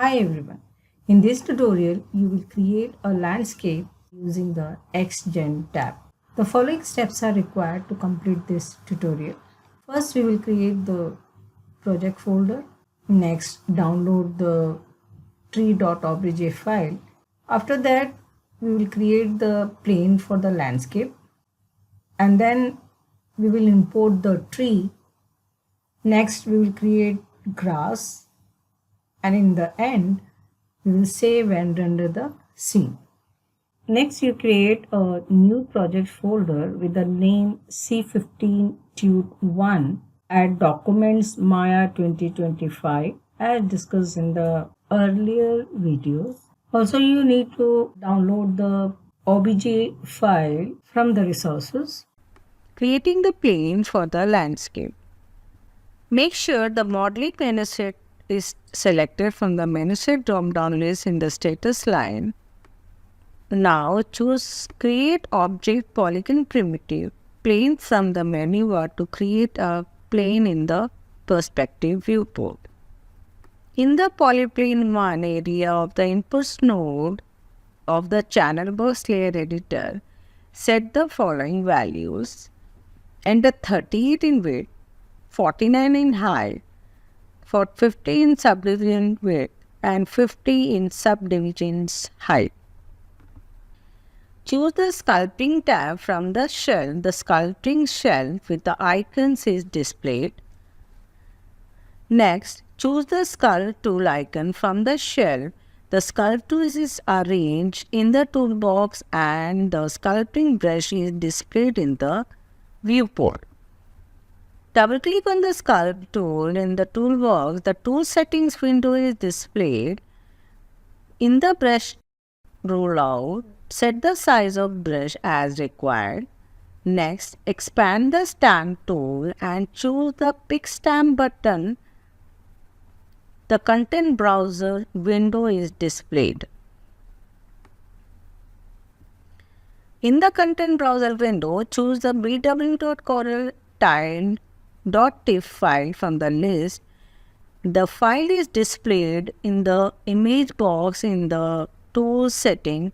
Hi everyone. In this tutorial, you will create a landscape using the XGen tab. The following steps are required to complete this tutorial. First, we will create the project folder. Next, download the tree.obj file. After that, we will create the plane for the landscape, and then we will import the tree. Next, we will create grass, and in the end, we will save and render the scene. Next, you create a new project folder with the name C15 Tube 1 at Documents Maya 2025 as discussed in the earlier videos. Also, you need to download the OBJ file from the resources. Creating the plane for the landscape. Make sure the modeling menu set is selected from the menu set drop-down list in the status line. Now choose Create Object Polygon Primitive Plane from the menu bar to create a plane in the perspective viewport. In the Polyplane 1 area of the Inputs node of the Channel Box Layer Editor, set the following values: and 38 in width, 49 in height, for 50 in subdivision width, and 50 in subdivisions height. Choose the Sculpting tab from the shelf. The Sculpting shelf with the icons is displayed. Next, choose the Sculpt tool icon from the shelf. The Sculpt tool is arranged in the toolbox and the sculpting brush is displayed in the viewport. Double-click on the Sculpt tool in the toolbox. The Tool Settings window is displayed. In the brush rollout, set the size of brush as required. Next, expand the Stamp tool and choose the Pick Stamp button. The Content Browser window is displayed. In the Content Browser window, choose the bw.coreltile.tif file from the list. The file is displayed in the image box in the Tool Settings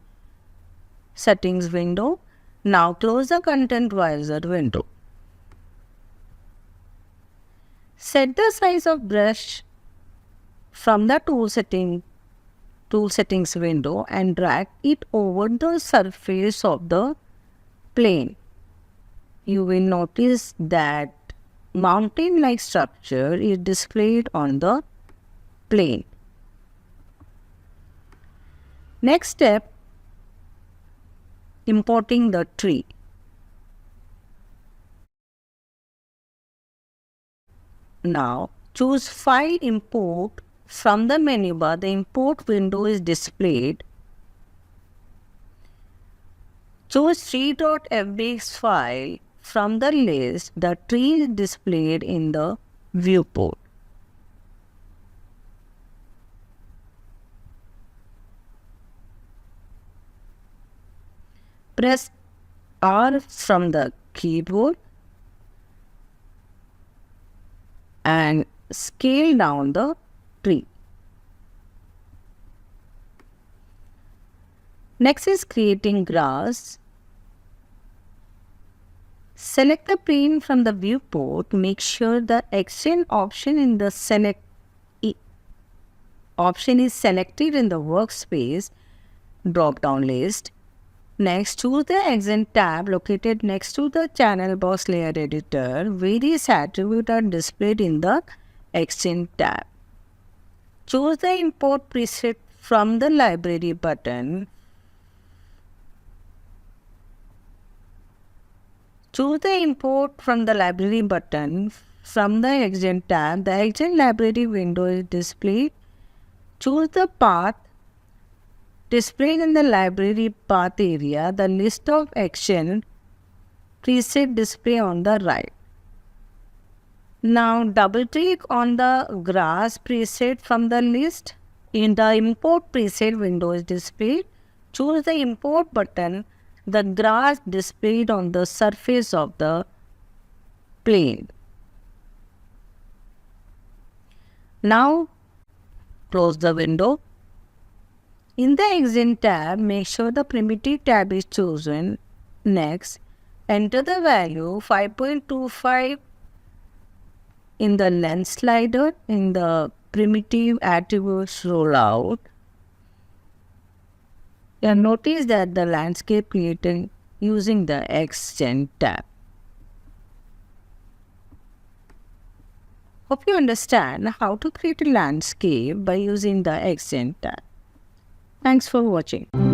window. Now close the Content Browser window. Set the size of brush from the Tool Settings window and drag it over the surface of the plane. You will notice that mountain-like structure is displayed on the plane. Next step, importing the tree. Now choose File Import from the menu bar. The import window is displayed. Choose tree.fbx file from the list. The tree is displayed in the viewport. Press R from the keyboard and scale down the tree. Next is creating grass. Select the plane from the viewport. Make sure the XGen option in the select option is selected in the workspace drop-down list. Next, choose the XGen tab located next to the Channel Box Layer Editor. Various attributes are displayed in the XGen tab. Choose the Import preset from the Library button. Choose the Import from the Library button from the XGen tab. The XGen Library window is displayed. Choose the path. Displayed in the library path area, the list of XGen preset display on the right. Now double-click on the grass preset from the list. In the import preset window is displayed. Choose the import button. The grass displayed on the surface of the plane. Now Close the window. In the XGen tab, make sure the primitive tab is chosen. Next, enter the value 5.25 in the lens slider in the primitive attributes rollout. You'll notice that the landscape created using the XGen tab. Hope you understand how to create a landscape by using the XGen tab. Thanks for watching.